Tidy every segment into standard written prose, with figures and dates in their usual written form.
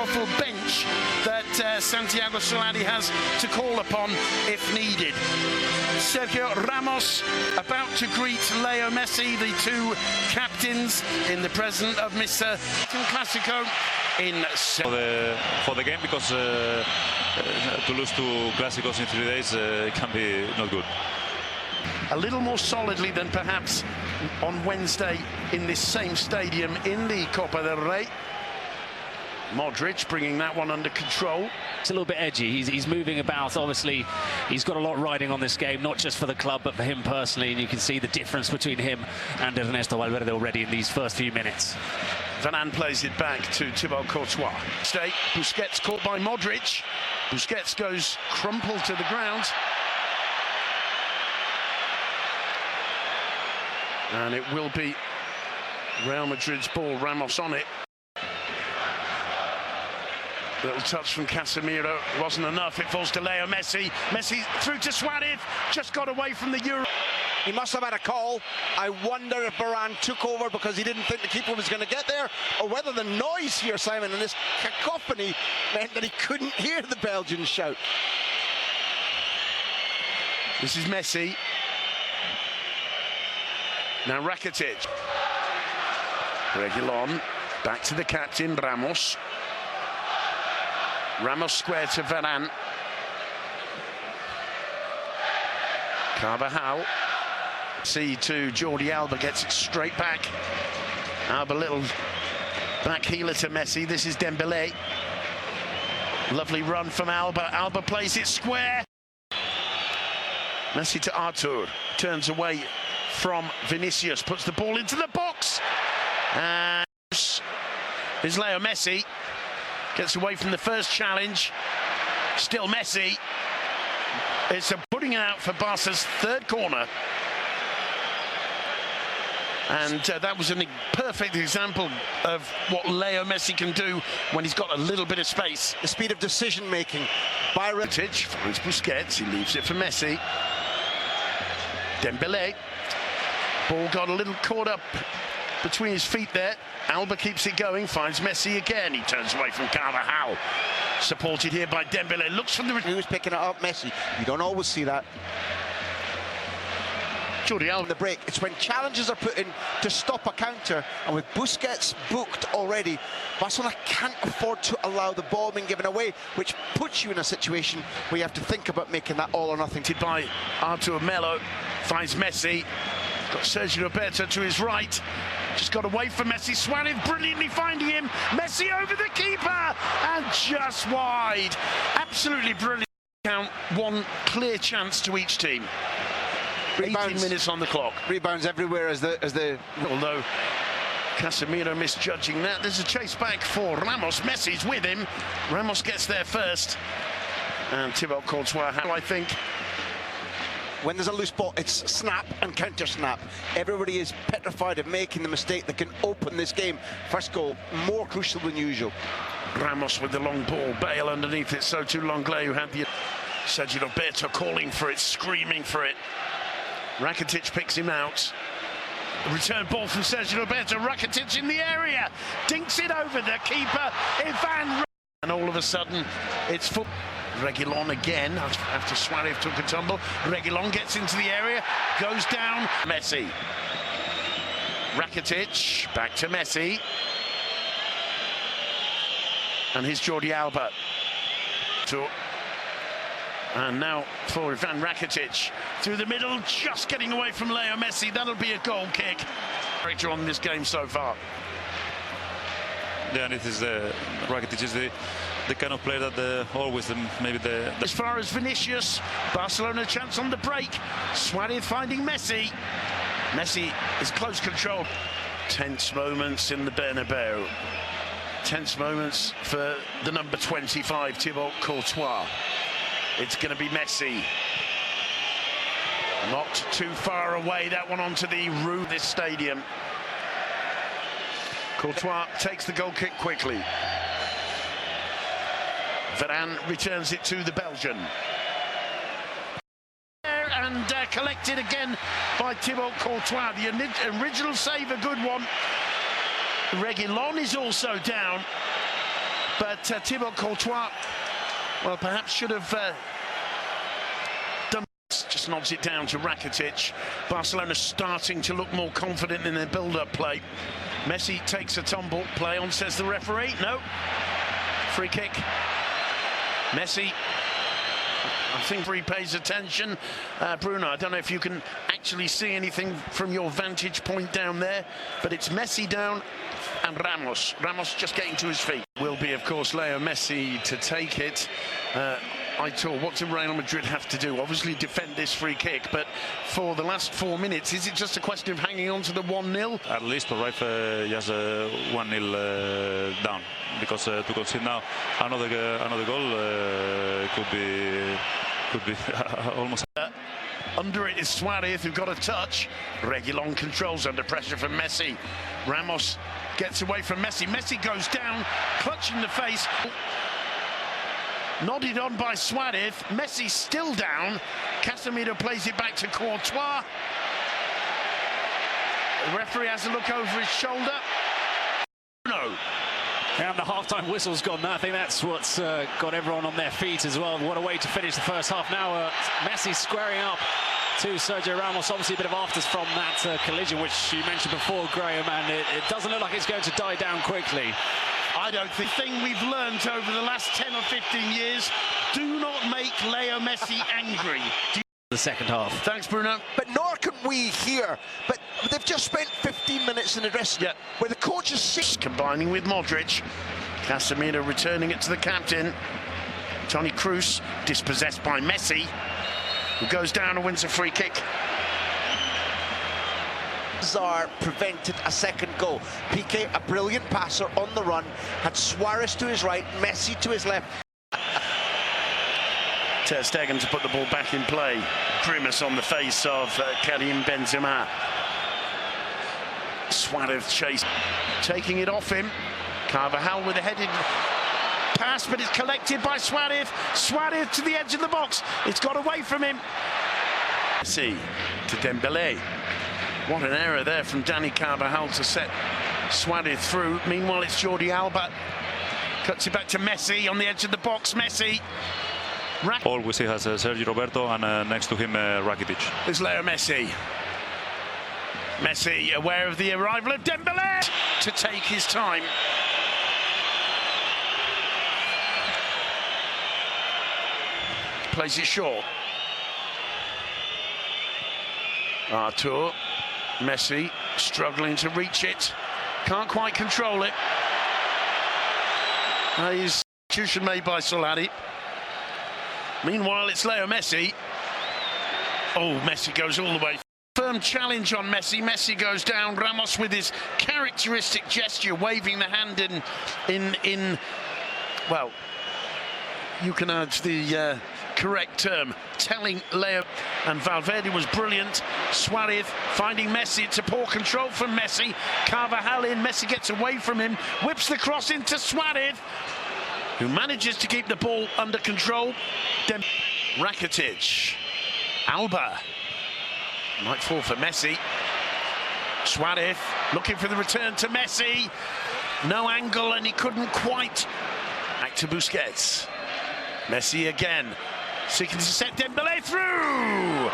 powerful bench that Santiago Solari has to call upon if needed. Sergio Ramos about to greet Leo Messi, the two captains in the presence of Mr. Clasico in for the game, because to lose to Clásicos in 3 days can be not good. A little more solidly than perhaps on Wednesday in this same stadium in the Copa del Rey. Modric bringing that one under control. It's a little bit edgy. He's moving about. Obviously, he's got a lot riding on this game, not just for the club, but for him personally. And you can see the difference between him and Ernesto Valverde already in these first few minutes. Varane plays it back to Thibaut Courtois. Busquets caught by Modric. Busquets goes crumpled to the ground. And it will be Real Madrid's ball. Ramos on it. Little touch from Casemiro wasn't enough. It falls to Leo Messi. Messi through to Suarez. Just got away from the Euro. He must have had a call. I wonder if Varane took over because he didn't think the keeper was going to get there, or whether the noise here, Simon, and this cacophony meant that he couldn't hear the Belgians shout. This is Messi. Now Rakitic. Reguilon back to the captain, Ramos. Ramos square to Varane. Carvajal. See to Jordi Alba, gets it straight back. Alba little back healer to Messi. This is Dembélé. Lovely run from Alba. Alba plays it square. Messi to Artur. Turns away from Vinicius. Puts the ball into the box. And is Leo Messi. Gets away from the first challenge. Still Messi. It's a putting out for Barca's third corner. And that was a perfect example of what Leo Messi can do when he's got a little bit of space. The speed of decision-making by Rakitic finds Busquets. He leaves it for Messi. Dembélé. Ball got a little caught up between his feet there. Alba keeps it going, finds Messi again. He turns away from Carvajal. Supported here by Dembélé. Looks from the... Who's picking it up? Messi. You don't always see that. Jordi Alba. The break. It's when challenges are put in to stop a counter, and with Busquets booked already, Barcelona can't afford to allow the ball being given away, which puts you in a situation where you have to think about making that all or nothing. By Artur Melo, finds Messi. Got Sergio Roberto to his right. Just got away from Messi. Suarez brilliantly finding him. Messi over the keeper and just wide. Absolutely brilliant. Count one clear chance to each team. Rebounds. 18 minutes on the clock. Rebounds everywhere as the although Casemiro misjudging that. There's a chase back for Ramos. Messi's with him. Ramos gets there first. And Thibaut Courtois, I think. When there's a loose ball, it's snap and counter snap. Everybody is petrified of making the mistake that can open this game. First goal, more crucial than usual. Ramos with the long ball. Bale underneath it. So too Longley, who had the... Sergio Roberto calling for it, screaming for it. Rakitic picks him out. Return ball from Sergio Roberto. Rakitic in the area. Dinks it over the keeper. Ivan. And all of a sudden, it's full. Reguilon again, after Suarez took a tumble. Reguilon gets into the area, goes down. Messi. Rakitic, back to Messi. And here's Jordi Alba. And now for Ivan Rakitic. Through the middle, just getting away from Leo Messi. That'll be a goal kick. Character on this game so far. Yeah, and it is Rakitic is the kind of player that always maybe the... As far as Vinicius, Barcelona chance on the break. Suarez finding Messi. Messi is close control. Tense moments in the Bernabeu. Tense moments for the number 25, Thibaut Courtois. It's going to be Messi. Not too far away, that one onto the roof of this stadium. Courtois takes the goal kick quickly. Varane returns it to the Belgian. And collected again by Thibaut Courtois. The original save, a good one. Reguilon is also down. But Thibaut Courtois, well, perhaps should have done. Just nods it down to Rakitic. Barcelona starting to look more confident in their build-up play. Messi takes a tumble. Play on, says the referee. No. Free kick. Messi. I think he pays attention. Bruno, I don't know if you can actually see anything from your vantage point down there, but it's Messi down and Ramos. Ramos just getting to his feet. Will be, of course, Leo Messi to take it. Aitor, what do Real Madrid have to do? Obviously defend this free kick, but for the last 4 minutes, is it just a question of hanging on to the 1-0? At least to arrive just 1-0 down, because to concede now another goal could be almost. Under it is Suarez, who got a touch. Reguilon controls under pressure from Messi. Ramos gets away from Messi. Messi goes down, clutching the face. Nodded on by Suarez. Messi still down. Casemiro plays it back to Courtois. The referee has a look over his shoulder. No. And the half-time whistle's gone now. I think that's what's got everyone on their feet as well. What a way to finish the first half. Now Messi squaring up to Sergio Ramos. Obviously a bit of afters from that collision, which you mentioned before, Graham, and it doesn't look like it's going to die down quickly. I don't think. The thing we've learned over the last 10 or 15 years, do not make Leo Messi angry. The second half. Thanks, Bruno. But nor can we here. But they've just spent 15 minutes in the dressing room where the coach is sick. Combining with Modric. Casemiro returning it to the captain. Toni Kroos dispossessed by Messi, who goes down and wins a free kick. Zar prevented a second goal. Piqué, a brilliant passer on the run, had Suarez to his right, Messi to his left. Ter Stegen to put the ball back in play. Grimace on the face of Karim Benzema. Suarez chase, taking it off him. Carvajal with a headed pass, but it's collected by Suarez. Suarez to the edge of the box. It's got away from him. Messi to Dembélé. What an error there from Dani Carvajal to set Suarez through. Meanwhile, it's Jordi Alba. Cuts it back to Messi on the edge of the box. Messi. All we see has Sergio Roberto and next to him Rakitic. There's Leo Messi. Messi aware of the arrival of Dembélé to take his time. Plays it short. Artur. Messi struggling to reach it. Can't quite control it. His substitution made by Solari. Meanwhile, it's Leo Messi. Oh, Messi goes all the way. Firm challenge on Messi. Messi goes down. Ramos with his characteristic gesture, waving the hand in well, you can add the correct term, telling Leo. And Valverde was brilliant. Suarez finding Messi. It's a poor control from Messi. Carvajal in. Messi gets away from him. Whips the cross into Suarez, who manages to keep the ball under control. Rakitic. Alba. Might fall for Messi. Suarez looking for the return to Messi. No angle, and he couldn't quite. Back to Busquets. Messi again. Seeking to set Dembélé through.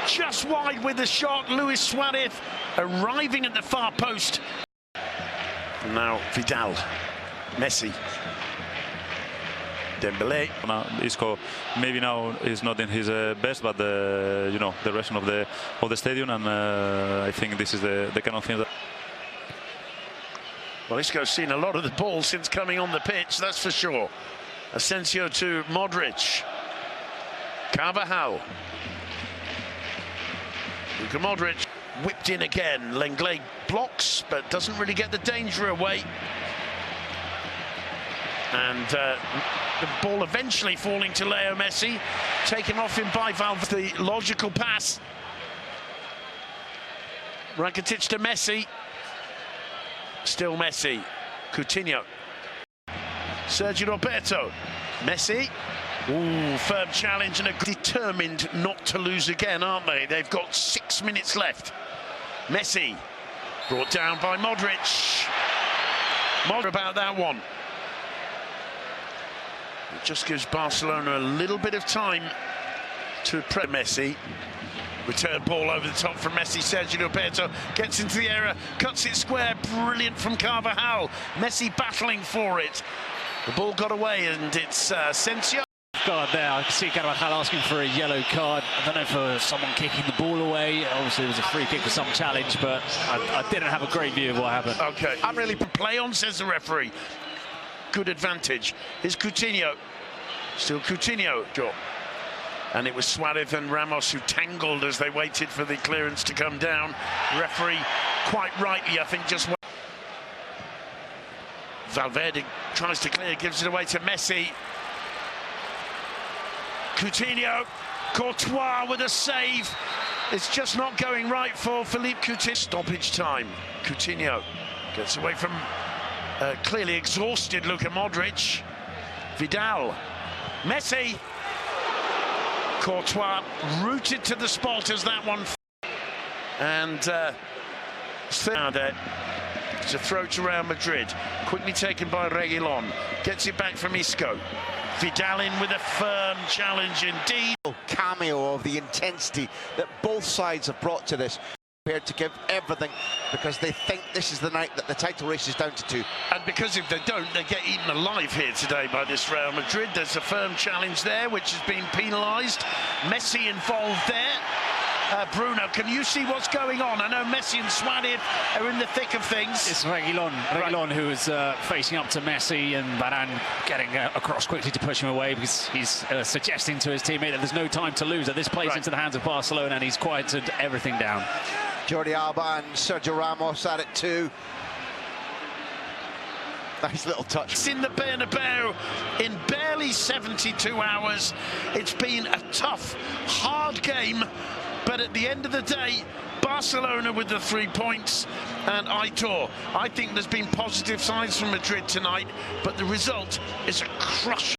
Just wide with the shot. Luis Suarez arriving at the far post. And now Vidal. Messi. Dembélé. Now, Isco maybe now is not in his best, but you know, the rest of the stadium, and I think this is the kind of thing that. Well, Isco's seen a lot of the ball since coming on the pitch, that's for sure. Asensio to Modric. Carvajal. Luka Modric whipped in again. Lenglet blocks, but doesn't really get the danger away. And the ball eventually falling to Leo Messi, taken off him by Valverde. The logical pass. Rakitic to Messi. Still Messi. Coutinho. Sergio Roberto. Messi. Ooh, firm challenge, and determined not to lose again, aren't they? They've got 6 minutes left. Messi. Brought down by Modric. Modric about that one. It just gives Barcelona a little bit of time to press Messi. Return ball over the top from Messi. Sergio Roberto gets into the area, cuts it square. Brilliant from Carvajal. Messi battling for it. The ball got away, and it's Sensio. Guard there. I can see Carvajal asking for a yellow card. I don't know for someone kicking the ball away. Obviously, it was a free kick for some challenge, but I didn't have a great view of what happened. Okay, I'm really play on, says the referee. Good advantage. Here's Coutinho. Still Coutinho. Sure. And it was Suarez and Ramos who tangled as they waited for the clearance to come down. Referee, quite rightly, I think, just... Valverde tries to clear, gives it away to Messi. Coutinho, Courtois with a save. It's just not going right for Philippe Coutinho. Stoppage time. Coutinho gets away from clearly exhausted Luka Modric. Vidal. Messi. Courtois rooted to the spot as that one. And it's a throw to Real Madrid. Quickly taken by Reguilon. Gets it back from Isco. Vidal in with a firm challenge indeed. Cameo of the intensity that both sides have brought to this. Prepared to give everything because they think this is the night that the title race is down to 2. And because if they don't, they get eaten alive here today by this Real Madrid. There's a firm challenge there, which has been penalised. Messi involved there. Bruno, can you see what's going on? I know Messi and Suarez are in the thick of things. It's Reguilon who is facing up to Messi, and Varane getting across quickly to push him away because he's suggesting to his teammate that there's no time to lose, that this plays into the hands of Barcelona, and he's quieted everything down. Jordi Alba and Sergio Ramos at it too. Nice little touch. It's in the Bernabeu in barely 72 hours. It's been a tough, hard game. But at the end of the day, Barcelona with the 3 points, and Aitor. I think there's been positive signs from Madrid tonight, but the result is a crush.